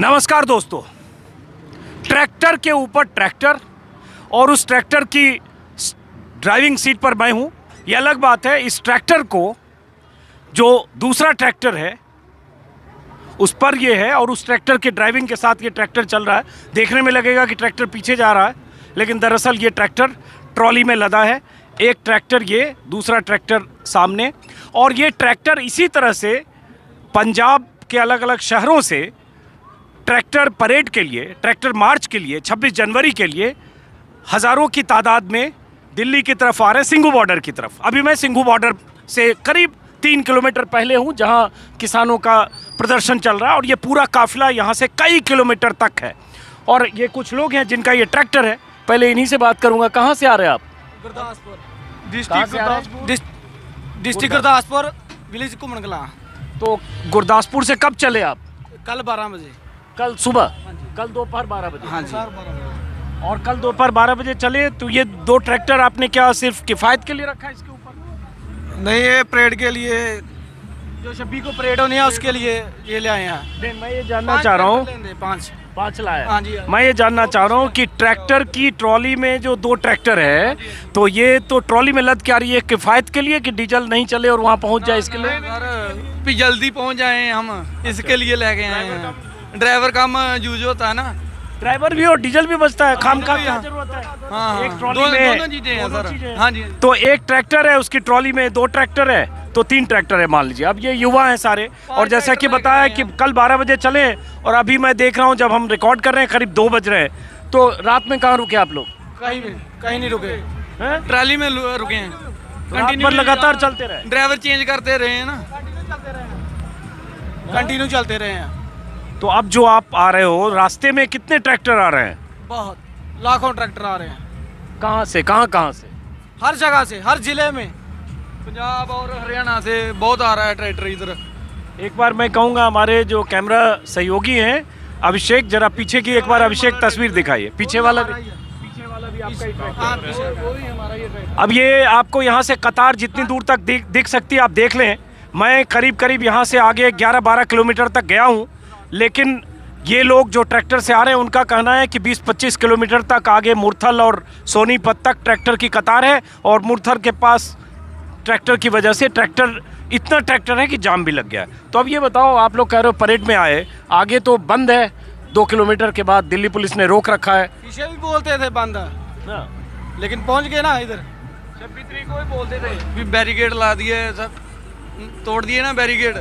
नमस्कार दोस्तों, ट्रैक्टर के ऊपर ट्रैक्टर और उस ट्रैक्टर की ड्राइविंग सीट पर मैं हूँ। ये अलग बात है, इस ट्रैक्टर को जो दूसरा ट्रैक्टर है उस पर ये है और उस ट्रैक्टर के ड्राइविंग के साथ ये ट्रैक्टर चल रहा है। देखने में लगेगा कि ट्रैक्टर पीछे जा रहा है, लेकिन दरअसल ये ट्रैक्टर ट्रॉली में लदा है। एक ट्रैक्टर ये, दूसरा ट्रैक्टर सामने। और ये ट्रैक्टर इसी तरह से पंजाब के अलग अलग शहरों से ट्रैक्टर परेड के लिए, ट्रैक्टर मार्च के लिए 26 जनवरी के लिए हज़ारों की तादाद में दिल्ली की तरफ आ रहे हैं, सिंघू बॉर्डर की तरफ। अभी मैं सिंघू बॉर्डर से करीब 3 किलोमीटर पहले हूं, जहां किसानों का प्रदर्शन चल रहा है और ये पूरा काफिला यहां से कई किलोमीटर तक है। और ये कुछ लोग हैं जिनका ये ट्रैक्टर है। पहले इन्हीं से बात करूंगा। कहाँ से आ रहे हैं आप? Gurdaspur district Gurdaspur, village Kumankala. तो गुरदासपुर से कब चले आप? कल 12 बजे। कल सुबह? कल दोपहर 12 बजे? हाँ जी। और कल दोपहर 12 बजे चले। तो ये 2 ट्रैक्टर आपने क्या सिर्फ किफ़ायत के लिए रखा है इसके ऊपर? नहीं, ये परेड के लिए, जो 26 को परेड होनी है उसके लिए ये ले आए हैं। नहीं, मैं ये जानना चाह रहा हूँ, 5 लाया। हाँ जी। मैं ये जानना चाह रहा हूँ कि ट्रैक्टर की ट्रॉली में जो 2 ट्रैक्टर है, तो ये तो ट्रॉली में लद के आ रही है किफ़ायत के लिए कि डीजल नहीं चले और वहाँ पहुँच जाए इसके लिए? सर भी जल्दी पहुंच जाए हम, इसके लिए लेके आए हैं। ड्राइवर कम यूज होता है ना, ड्राइवर भी और डीजल भी बचता है, खाम खा क्या जरूरत है? हाँ, एक ट्रॉली दोनों में चीजें हैं दोनों सर। चीजें हैं। हाँ जी। तो एक ट्रैक्टर है, उसकी ट्रॉली में 2 ट्रैक्टर है, तो 3 ट्रैक्टर है मान लीजिए। अब ये युवा हैं सारे, और जैसा कि बताया कि कल 12 बजे चले और अभी मैं देख रहा हूँ जब हम रिकॉर्ड कर रहे हैं करीब 2 बज रहे हैं। तो रात में कहाँ रुके आप लोग? कहीं नहीं रुके, हैं? ट्राली में रुके हैं। रात भर लगातार चलते रहे? ड्राइवर चेंज करते रहे हैं ना, कंटिन्यू चलते रहे हैं। तो अब जो आप आ रहे हो, रास्ते में कितने ट्रैक्टर आ रहे हैं? बहुत लाखों ट्रैक्टर आ रहे हैं। कहाँ से कहाँ से? हर जगह से, हर जिले में, पंजाब और हरियाणा से बहुत आ रहा है ट्रैक्टर इधर। एक बार मैं कहूँगा हमारे जो कैमरा सहयोगी हैं अभिषेक, जरा पीछे की एक बार अभिषेक तस्वीर दिखाइए। पीछे वाला भी आपका ही ट्रैक्टर हाँ, है। पीछे वो भी हमारा ये ट्रैक्टर। अब ये आपको यहाँ से कतार जितनी दूर तक दिख सकती है, आप देख लें। मैं करीब यहाँ से आगे 11-12 किलोमीटर तक गया हूँ, लेकिन ये लोग जो ट्रैक्टर से आ रहे हैं उनका कहना है कि 20-25 किलोमीटर तक आगे मुरथल और सोनीपत तक ट्रैक्टर की कतार है। और मुरथल के पास ट्रैक्टर की वजह से इतना ट्रैक्टर है कि जाम भी लग गया है। तो अब ये बताओ, आप लोग कह रहे हो परेड में आए, आगे तो बंद है, 2 किलोमीटर के बाद दिल्ली पुलिस ने रोक रखा है। पीछे भी बोलते थे बंद, लेकिन पहुंच गए ना इधर। 26 तारीख को ही बोलते थे भी बैरिकेड ला दिए, सब तोड़ दिए ना बैरिकेड।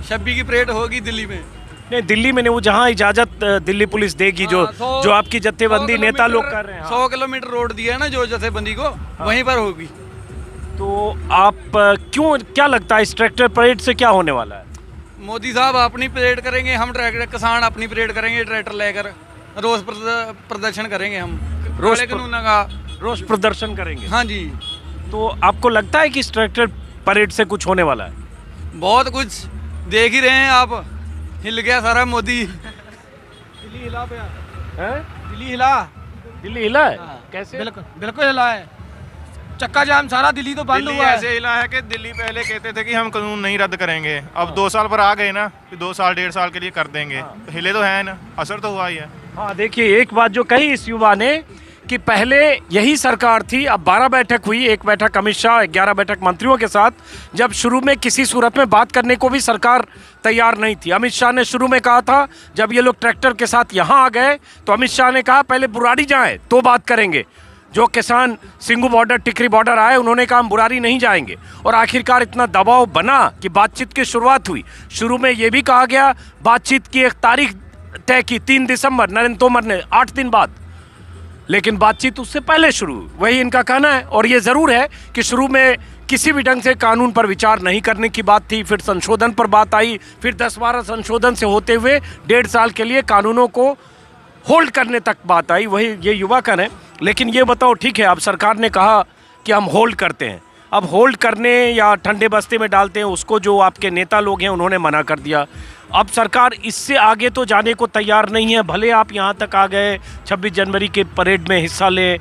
26 की परेड होगी दिल्ली में। नहीं, दिल्ली में नहीं, वो जहाँ इजाज़त दिल्ली पुलिस देगी, जो आपकी जत्थेबंदी नेता लोग कर रहे हैं। 100 किलोमीटर रोड दिया है ना जो जत्थेबंदी को, वहीं पर होगी। तो आप क्या लगता है इस ट्रैक्टर परेड से क्या होने वाला है? मोदी साहब अपनी परेड करेंगे, हम ट्रैक्टर किसान अपनी परेड करेंगे, ट्रैक्टर लेकर रोष प्रदर्शन करेंगे। हम रोष प्रदर्शन करेंगे। हाँ जी। तो आपको लगता है कि इस ट्रैक्टर परेड से कुछ होने वाला है? बहुत कुछ देख ही रहे हैं आप, हिल गया सारा मोदी। दिल्ली हिला पे हैं? दिल्ली हिला है? कैसे? बिल्कुल हिला है। चक्का जाम सारा दिल्ली तो बंद हुआ है। ऐसे हिला है कि दिल्ली पहले कहते थे कि हम कानून नहीं रद्द करेंगे, अब 2 साल पर आ गए ना कि 2 साल 1.5 साल के लिए कर देंगे। तो हिले तो है ना, असर तो हुआ ही है। हाँ, देखिए एक बात जो कही इस युवा ने कि पहले यही सरकार थी, अब 12 बैठक हुई, 1 बैठक अमित शाह, 11 बैठक मंत्रियों के साथ। जब शुरू में किसी सूरत में बात करने को भी सरकार तैयार नहीं थी। अमित शाह ने शुरू में कहा था, जब ये लोग ट्रैक्टर के साथ यहाँ आ गए तो अमित शाह ने कहा पहले बुराड़ी जाएं तो बात करेंगे। जो किसान सिंघू बॉर्डर, टिकरी बॉर्डर आए, उन्होंने कहा हम बुराड़ी नहीं जाएंगे। और आखिरकार इतना दबाव बना कि बातचीत की शुरुआत हुई। शुरू में ये भी कहा गया, बातचीत की एक तारीख तय की 3 दिसंबर, नरेंद्र तोमर ने 8 दिन बाद, लेकिन बातचीत उससे पहले शुरू, वही इनका कहना है। और ये ज़रूर है कि शुरू में किसी भी ढंग से कानून पर विचार नहीं करने की बात थी, फिर संशोधन पर बात आई, फिर 10-12 संशोधन से होते हुए 1.5 साल के लिए कानूनों को होल्ड करने तक बात आई, वही ये युवा कहना है। लेकिन ये बताओ, ठीक है अब सरकार ने कहा कि हम होल्ड करते हैं, अब होल्ड करने या ठंडे बस्ते में डालते हैं उसको जो आपके नेता लोग हैं उन्होंने मना कर दिया। अब सरकार इससे आगे तो जाने को तैयार नहीं है। भले आप यहाँ तक आ गए, 26 जनवरी के परेड में हिस्सा लें,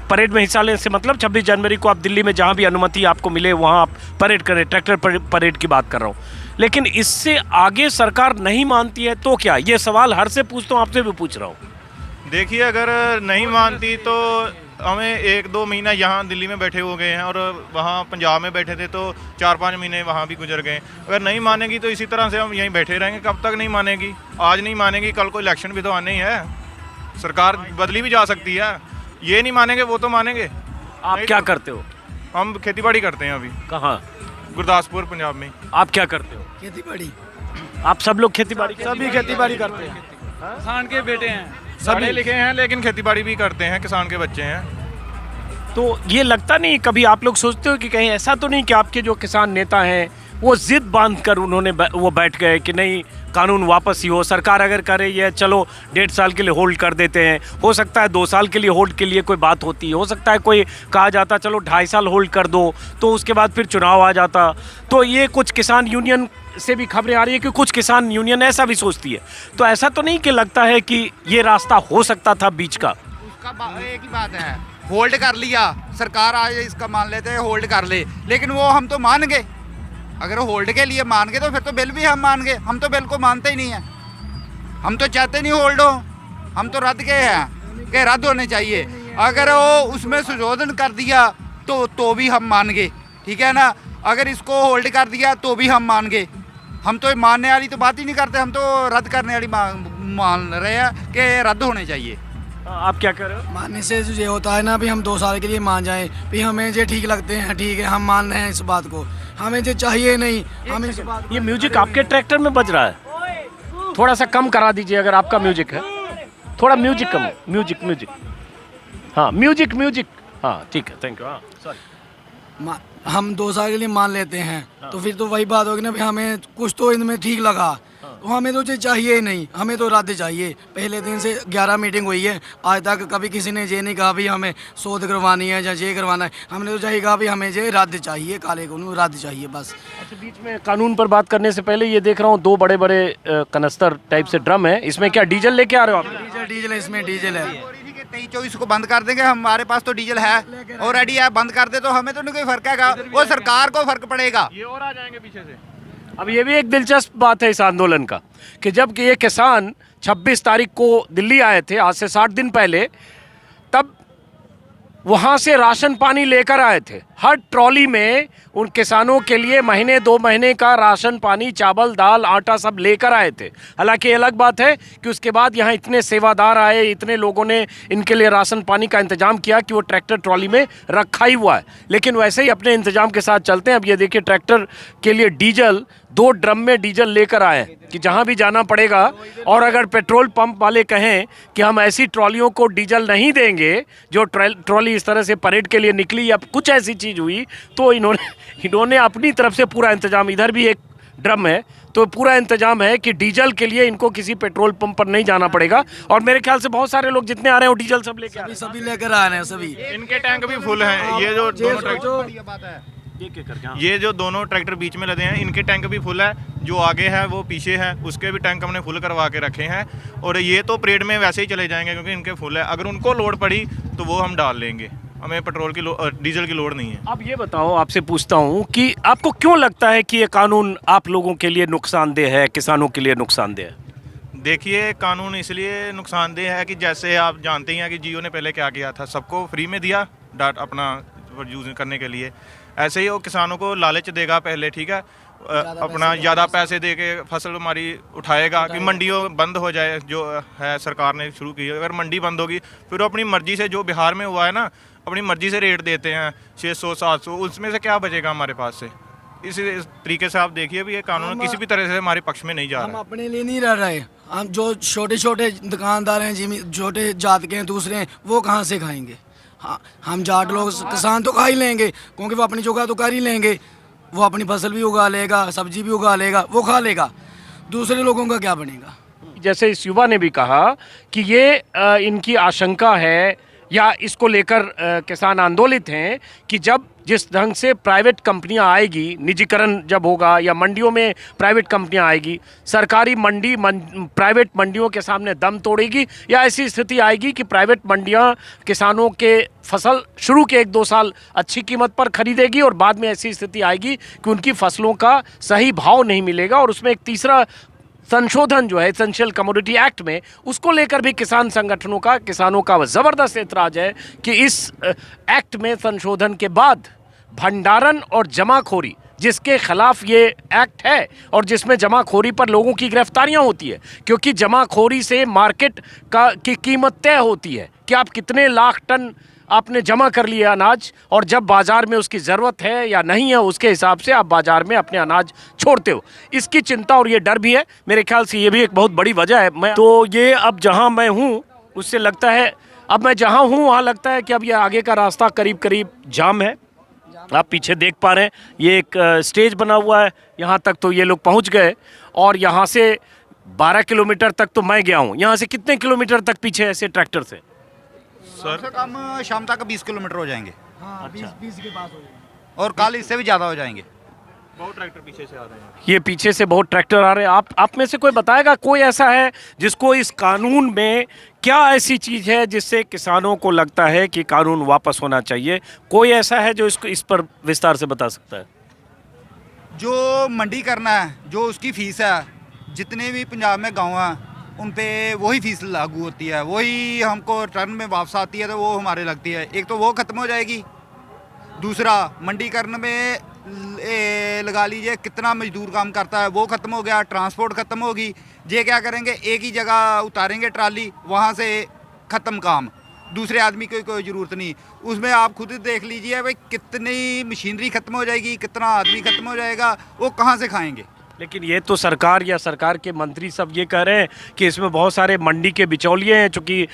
परेड में हिस्सा लेने से मतलब 26 जनवरी को आप दिल्ली में जहाँ भी अनुमति आपको मिले वहाँ आप परेड करें, ट्रैक्टर परेड की बात कर रहा हूँ। लेकिन इससे आगे सरकार नहीं मानती है तो क्या? ये सवाल हर से पूछता हूँ, आपसे भी पूछ रहा हूँ। देखिए, अगर नहीं मानती तो हमें 1-2 महीना यहाँ दिल्ली में बैठे हो गए हैं और वहाँ पंजाब में बैठे थे तो 4-5 महीने वहाँ भी गुजर गए। अगर नहीं मानेगी तो इसी तरह से हम यहीं बैठे रहेंगे। कब तक नहीं मानेगी? आज नहीं मानेगी, कल को इलेक्शन भी तो आने ही है, सरकार बदली भी जा सकती है। ये नहीं मानेंगे, वो तो मानेंगे। आप क्या करते हो? हम खेतीबाड़ी करते हैं अभी। कहाँ? गुरदासपुर, पंजाब में। आप क्या करते हो? खेतीबाड़ी, आप सब लोग खेतीबाड़ी सभी खेतीबाड़ी करते हैं, किसान के बेटे हैं, पढ़े लिखे हैं लेकिन खेतीबाड़ी भी करते हैं, किसान के बच्चे हैं। तो ये लगता नहीं कभी आप लोग सोचते हो कि कहीं ऐसा तो नहीं कि आपके जो किसान नेता हैं वो जिद बांध कर उन्होंने वो बैठ गए कि नहीं कानून वापस ही हो, सरकार अगर करे ये चलो 1.5 साल के लिए होल्ड कर देते हैं, हो सकता है 2 साल के लिए होल्ड के लिए कोई बात होती है, हो सकता है कोई कहा जाता चलो 2.5 साल होल्ड कर दो, तो उसके बाद फिर चुनाव आ जाता। तो ये कुछ किसान यूनियन से भी खबरें आ रही है कि कुछ किसान यूनियन ऐसा भी सोचती है। तो ऐसा तो नहीं कि लगता है कि ये रास्ता हो सकता था बीच का? उसका एक ही बात है, होल्ड कर लिया, सरकार आज इसका मान लेते हैं होल्ड कर ले, लेकिन वो हम तो मान गए। अगर होल्ड के लिए मान गए तो फिर तो बिल भी हम मान गए। हम तो बिल को मानते ही नहीं है, हम तो चाहते नहीं होल्ड हो, हम तो रद्द के हैं कि रद्द होने चाहिए। अगर वो उसमें संशोधन कर दिया तो भी हम मान गए, ठीक है ना। अगर इसको होल्ड कर दिया तो भी हम मान गए। हम तो मानने वाली तो बात ही नहीं करते, हम तो रद्द करने वाली मान रहे हैं कि रद्द होने चाहिए। आप क्या कर रहे हो? मानने से जो ये होता है ना, भी हम 2 साल के लिए मान जाएं, भी हमें जो ठीक लगते हैं ठीक है, हम मान रहे हैं इस बात को, हमें जो चाहिए नहीं, हम इस बात ये म्यूजिक आपके ट्रैक्टर में बज रहा है, थोड़ा सा कम करा दीजिए अगर आपका म्यूजिक है। थोड़ा म्यूजिक कम, म्यूजिक हाँ, म्यूजिक हाँ, ठीक है, थैंक यू। हाँ, सॉरी। हम 2 साल के लिए मान लेते हैं तो फिर तो वही बात होगी ना, भी हमें कुछ तो इनमें ठीक लगा, तो हमें तो ये चाहिए ही नहीं, हमें तो रद्द चाहिए। पहले दिन से 11 मीटिंग हुई है, आज तक कभी किसी ने ये नहीं कहा भी हमें शोध करवानी है या ये करवाना है। हमने तो चाहिए कहा भी हमें ये रद्द चाहिए, काले कानून रद्द चाहिए बस। अच्छा, बीच में कानून पर बात करने से पहले ये देख रहा हूँ 2 बड़े कनस्तर टाइप से ड्रम है, इसमें क्या डीजल लेके आ रहे हो आप? डीजल है, इसमें डीजल है। 23-24 को बंद कर देंगे, हमारे पास तो डीजल है ऑलरेडी है। बंद कर दे तो हमें तो नहीं कोई फर्क है, वो सरकार को फर्क पड़ेगा। ये और आ जाएंगे पीछे से। अब ये भी एक दिलचस्प बात है इस आंदोलन का कि जब कि ये किसान 26 तारीख को दिल्ली आए थे, आज से 60 दिन पहले, तब वहाँ से राशन पानी लेकर आए थे। हर ट्रॉली में उन किसानों के लिए महीने 2 महीने का राशन पानी, चावल, दाल, आटा सब लेकर आए थे। हालांकि अलग बात है कि उसके बाद यहाँ इतने सेवादार आए, इतने लोगों ने इनके लिए राशन पानी का इंतजाम किया कि वो ट्रैक्टर ट्रॉली में रखा ही हुआ है, लेकिन वैसे ही अपने इंतजाम के साथ चलते हैं। अब ये देखिए ट्रैक्टर के लिए डीजल 2 ड्रम में डीजल लेकर आए कि जहाँ भी जाना पड़ेगा, और अगर पेट्रोल पंप वाले कहें कि हम ऐसी ट्रॉलियों को डीजल नहीं देंगे जो ट्रॉली इस तरह से परेड के लिए निकली या कुछ ऐसी चीज़ हुई, तो इन्होंने अपनी तरफ से पूरा इंतजाम, इधर भी एक ड्रम है तो पूरा इंतजाम है कि डीजल के लिए इनको किसी पेट्रोल पंप पर नहीं जाना पड़ेगा। और मेरे ख्याल से बहुत सारे लोग जितने आ रहे हैं वो डीजल सब लेके आ रहे हैं। सभी लेकर आ रहे हैं सभी। इनके टैंक भी फुल हैं। ये जो दोनों ट्रैक्टर, ये जो दोनों ट्रैक्टर बीच में लदे हैं, इनके टैंक भी फुल है। जो आगे है वो पीछे है, उसके भी टैंक हमने फुल करवा के रखे हैं। और ये तो परेड में वैसे ही चले जाएंगे क्योंकि इनके फुल है। अगर उनको लोड पड़ी तो वो हम डाल लेंगे, हमें पेट्रोल की डीजल की लोड नहीं है। अब ये बताओ, आपसे पूछता हूँ कि आपको क्यों लगता है कि ये कानून आप लोगों के लिए नुकसानदेह है, किसानों के लिए नुकसानदेह है? देखिए, कानून इसलिए नुकसानदेह है कि जैसे आप जानते ही हैं कि जियो ने पहले क्या किया था, सबको फ्री में दिया डाटा अपना यूज़ करने के लिए। ऐसे ही वो किसानों को लालच देगा पहले, ठीक है, अपना ज़्यादा पैसे दे के फसल हमारी उठाएगा कि मंडियों बंद हो जाए, जो है सरकार ने शुरू की। अगर मंडी बंद होगी फिर वो अपनी मर्जी से, जो बिहार में हुआ है ना, अपनी मर्जी से रेट देते हैं 600-700, उसमें से क्या बचेगा हमारे पास से? इस तरीके से आप देखिए भी ये कानून किसी भी तरह से हमारे पक्ष में नहीं जा रहा हम है। अपने लिए नहीं रह रहे, हम जो छोटे छोटे दुकानदार हैं, छोटे जात के हैं, दूसरे हैं, वो कहाँ से खाएंगे? हाँ, हम जाट लोग किसान तो खा ही लेंगे क्योंकि वो अपनी जगह तो कर ही लेंगे, वो अपनी फसल भी उगा लेगा, सब्जी भी उगा लेगा, वो खा लेगा, दूसरे लोगों का क्या बनेगा? जैसे इस युवा ने भी कहा कि ये इनकी आशंका है या इसको लेकर किसान आंदोलित हैं कि जब जिस ढंग से प्राइवेट कंपनियां आएगी, निजीकरण जब होगा या मंडियों में प्राइवेट कंपनियां आएगी, सरकारी मंडी प्राइवेट मंडियों के सामने दम तोड़ेगी, या ऐसी स्थिति आएगी कि प्राइवेट मंडियां किसानों के फसल शुरू के 1-2 साल अच्छी कीमत पर खरीदेगी और बाद में ऐसी स्थिति आएगी कि उनकी फसलों का सही भाव नहीं मिलेगा। और उसमें एक तीसरा संशोधन जो है एसेंशियल कमोडिटी एक्ट में, उसको लेकर भी किसान संगठनों का, किसानों का ज़बरदस्त एतराज़ है कि इस एक्ट में संशोधन के बाद भंडारण और जमाखोरी, जिसके खिलाफ ये एक्ट है और जिसमें जमाखोरी पर लोगों की गिरफ्तारियां होती है, क्योंकि जमाखोरी से मार्केट की कीमत तय होती है कि आप कितने लाख टन आपने जमा कर लिया अनाज, और जब बाज़ार में उसकी ज़रूरत है या नहीं है उसके हिसाब से आप बाज़ार में अपने अनाज छोड़ते हो। इसकी चिंता और ये डर भी है, मेरे ख्याल से ये भी एक बहुत बड़ी वजह है। मैं तो ये अब जहाँ मैं हूँ उससे लगता है, अब मैं जहाँ हूँ वहाँ लगता है कि अब ये आगे का रास्ता करीब करीब जाम है। आप पीछे देख पा रहे हैं ये एक स्टेज बना हुआ है, यहाँ तक तो ये लोग पहुँच गए, और यहाँ से 12 किलोमीटर तक तो मैं गया हूँ। यहाँ से कितने किलोमीटर तक पीछे ऐसे ट्रैक्टर से? सर से कम शाम तक 20 किलोमीटर हो जाएंगे। हाँ, 20 के पास हो जाएगा। और कल इससे भी ज़्यादा हो जाएंगे। बहुत ट्रैक्टर पीछे से आ रहे हैं। ये पीछे से बहुत ट्रैक्टर आ रहे हैं। आप में से कोई बताएगा, कोई ऐसा है जिसको इस कानून में क्या ऐसी चीज़ है जिससे किसानों को लगता है कि कानून वापस होना चाहिए? कोई ऐसा है जो इस पर विस्तार से बता सकता है? जो मंडी करना है, जो उसकी फ़ीस है, जितने भी पंजाब में गाँव हैं उन पे वही फीस लागू होती है, वही हमको टर्न में वापस आती है, तो वो हमारे लगती है। एक तो वो ख़त्म हो जाएगी, दूसरा मंडी करने में लगा लीजिए कितना मजदूर काम करता है वो ख़त्म हो गया, ट्रांसपोर्ट ख़त्म होगी। ये क्या करेंगे, एक ही जगह उतारेंगे ट्राली, वहाँ से ख़त्म काम, दूसरे आदमी की कोई ज़रूरत नहीं। उसमें आप खुद देख लीजिए भाई कितनी मशीनरी ख़त्म हो जाएगी, कितना आदमी ख़त्म हो जाएगा, वो कहाँ से खाएँगे। लेकिन ये तो सरकार या सरकार के मंत्री सब ये कह रहे हैं कि इसमें बहुत सारे मंडी के बिचौलिए हैं, चूँकि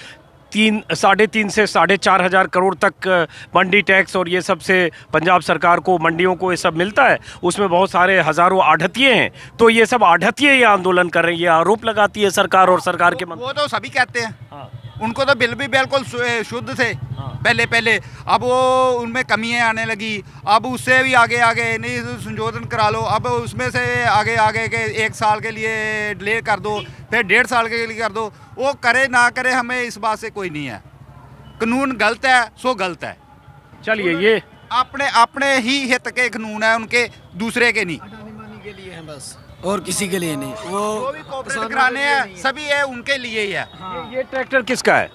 3,500 से 4,500 करोड़ तक मंडी टैक्स और ये सब से पंजाब सरकार को, मंडियों को ये सब मिलता है। उसमें बहुत सारे हज़ारों आढ़तिये हैं, तो ये सब आढ़तिये ये आंदोलन कर रहे हैं, ये आरोप लगाती है सरकार और सरकार के मंत्री। वो तो सभी कहते हैं। हाँ। उनको तो बिल भी बिल्कुल शुद्ध थे। हाँ। पहले अब वो उनमें कमियां आने लगी, अब उससे भी आगे नहीं संशोधन करा लो, अब उसमें से आगे के 1 साल के लिए डिले कर दो, फिर 1.5 साल के लिए कर दो। वो करे ना करे, हमें इस बात से कोई नहीं है। कानून गलत है सो गलत है। चलिए, ये अपने ही हित के कानून है, उनके दूसरे के नहीं। के लिए है बस, और किसी के लिए नहीं। वो भी कोऑपरेट कराने हैं, सभी है उनके लिए ही है। ये ट्रैक्टर किसका है?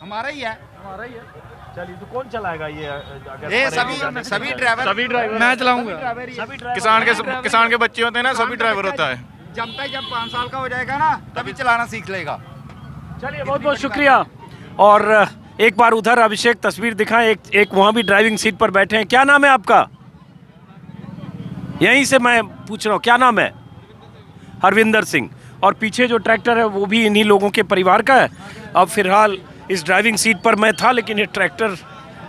हमारा ही है। हमारा ही है। चलिए, तो कौन चलाएगा ये सभी ड्राइवर मैं चलाऊंगा। किसान के बच्चे होते हैं ना, सभी ड्राइवर होता है। जब 5 साल का हो जाएगा ना, तभी चलाना सीख लेगा। चलिए, बहुत बहुत शुक्रिया। और एक बार उधर अभिषेक तस्वीर दिखाएं, एक वहाँ भी ड्राइविंग सीट पर बैठे हैं। क्या नाम है आपका? यहीं से मैं पूछ रहा हूँ, क्या नाम है? हरविंदर सिंह। और पीछे जो ट्रैक्टर है वो भी इन्हीं लोगों के परिवार का है। अब फिलहाल इस ड्राइविंग सीट पर मैं था, लेकिन ये ट्रैक्टर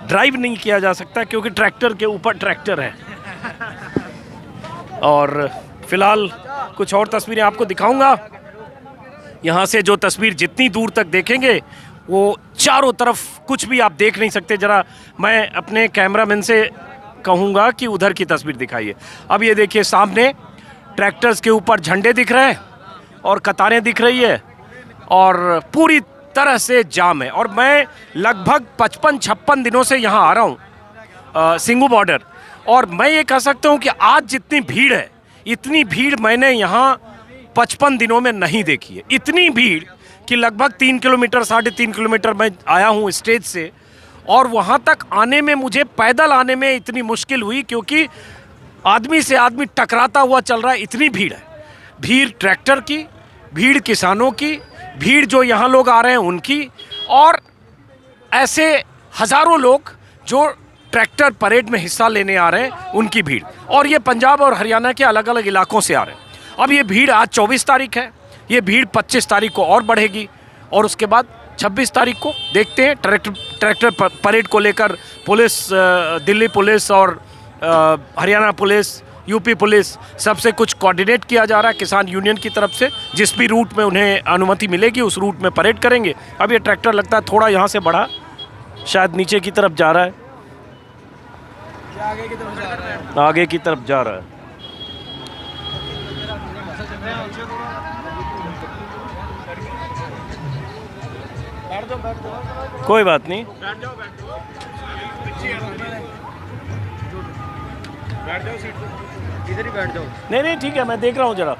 ड्राइव नहीं किया जा सकता क्योंकि ट्रैक्टर के ऊपर ट्रैक्टर है। और फिलहाल कुछ और तस्वीरें आपको दिखाऊंगा। यहाँ से जो तस्वीर जितनी दूर तक देखेंगे वो चारों तरफ कुछ भी आप देख नहीं सकते। ज़रा मैं अपने कैमरामैन से कहूँगा कि उधर की तस्वीर दिखाइए। अब ये देखिए, सामने ट्रैक्टर्स के ऊपर झंडे दिख रहे हैं और कतारें दिख रही है और पूरी तरह से जाम है। और मैं लगभग 55-56 दिनों से यहाँ आ रहा हूँ सिंगू बॉर्डर, और मैं ये कह सकता हूँ कि आज जितनी भीड़ है, इतनी भीड़ मैंने यहाँ 55 दिनों में नहीं देखी है। इतनी भीड़ कि लगभग 3 किलोमीटर 3.5 किलोमीटर मैं आया हूँ स्टेज से, और वहाँ तक आने में मुझे पैदल आने में इतनी मुश्किल हुई क्योंकि आदमी से आदमी टकराता हुआ चल रहा है। इतनी भीड़ है, भीड़ ट्रैक्टर की, भीड़ किसानों की, भीड़ जो यहाँ लोग आ रहे हैं उनकी, और ऐसे हज़ारों लोग जो ट्रैक्टर परेड में हिस्सा लेने आ रहे हैं उनकी भीड़। और ये पंजाब और हरियाणा के अलग अलग इलाकों से आ रहे हैं। अब ये भीड़ आज 24 तारीख है, ये भीड़ 25 तारीख को और बढ़ेगी, और उसके बाद 26 तारीख को देखते हैं। ट्रैक्टर परेड को लेकर पुलिस, दिल्ली पुलिस और हरियाणा पुलिस, यूपी पुलिस, सबसे कुछ कोऑर्डिनेट किया जा रहा है किसान यूनियन की तरफ से। जिस भी रूट में उन्हें अनुमति मिलेगी उस रूट में परेड करेंगे। अब ये ट्रैक्टर लगता है थोड़ा यहाँ से बढ़ा, शायद नीचे की तरफ जा रहा है। आगे की तरफ जा रहा है। आगे की तरफ जा रहा है। कोई बात नहीं, इधर ही बैठ जाओ। नहीं नहीं ठीक है, मैं देख रहा हूँ जरा।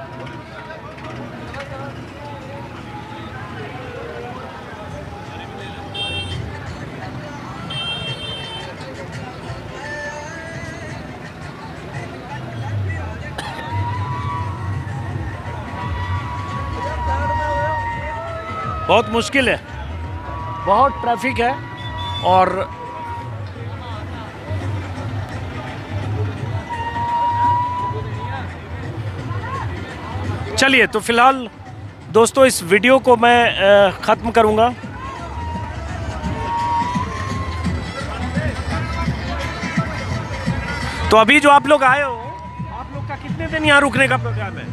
बहुत मुश्किल है, बहुत ट्रैफिक है। और चलिए, तो फिलहाल दोस्तों इस वीडियो को मैं ख़त्म करूंगा। तो अभी जो आप लोग आए हो, आप लोग का कितने दिन यहाँ रुकने का प्रोग्राम है?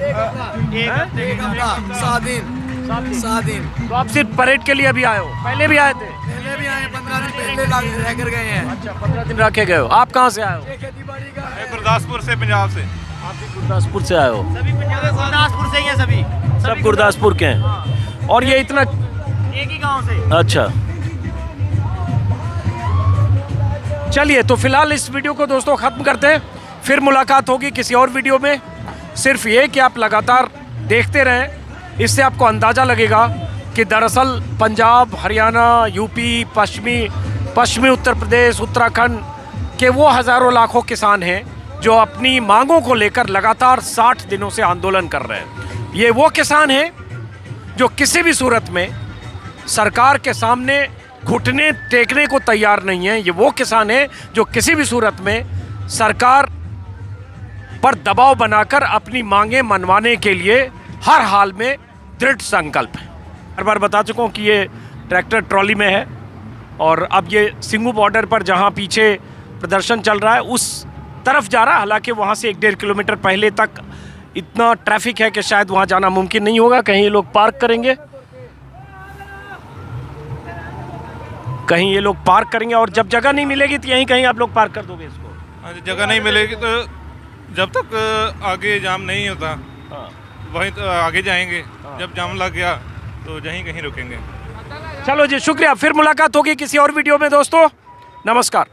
एक हफ्ता, 7 दिन। 7 दिन। तो आप सिर्फ परेड के लिए अभी आए हो? पहले भी आए थे? पहले भी आए, 15 दिन पहले रह कर गए हैं। अच्छा, 15 दिन रह के गए हो। आप कहाँ से आए हो? खेती बाड़ी का है। गुरदासपुर से, पंजाब से। आप भी गुरदासपुर से आए हो? सभी गुरदासपुर से ही हैं सभी। सब गुरदासपुर के हैं। और ये इतना एक ही गांव से। अच्छा, चलिए तो फिलहाल इस वीडियो को दोस्तों ख़त्म करते हैं। फिर मुलाकात होगी किसी और वीडियो में। सिर्फ ये कि आप लगातार देखते रहें, इससे आपको अंदाज़ा लगेगा कि दरअसल पंजाब, हरियाणा, यूपी, पश्चिमी उत्तर प्रदेश, उत्तराखंड के वो हज़ारों लाखों किसान हैं जो अपनी मांगों को लेकर लगातार 60 दिनों से आंदोलन कर रहे हैं। ये वो किसान हैं जो किसी भी सूरत में सरकार के सामने घुटने टेकने को तैयार नहीं है। ये वो किसान हैं जो किसी भी सूरत में सरकार पर दबाव बनाकर अपनी मांगें मनवाने के लिए हर हाल में दृढ़ संकल्प है। हर बार बता चुका हूँ कि ये ट्रैक्टर ट्रॉली में है और अब ये सिंगू बॉर्डर पर जहाँ पीछे प्रदर्शन चल रहा है उस तरफ जा रहा है। हालांकि वहाँ से 1-1.5 किलोमीटर पहले तक इतना ट्रैफिक है कि शायद वहाँ जाना मुमकिन नहीं होगा। कहीं ये लोग पार्क करेंगे, कहीं ये लोग पार्क करेंगे और जब जगह नहीं मिलेगी तो यहीं कहीं आप लोग पार्क कर दोगे इसको। जगह नहीं मिलेगी तो जब तक आगे जाम नहीं होता वहीं तो आगे जाएंगे। जब जाम लग गया तो यहीं कहीं रुकेंगे। चलो जी, शुक्रिया। फिर मुलाकात होगी किसी और वीडियो में दोस्तों। नमस्कार।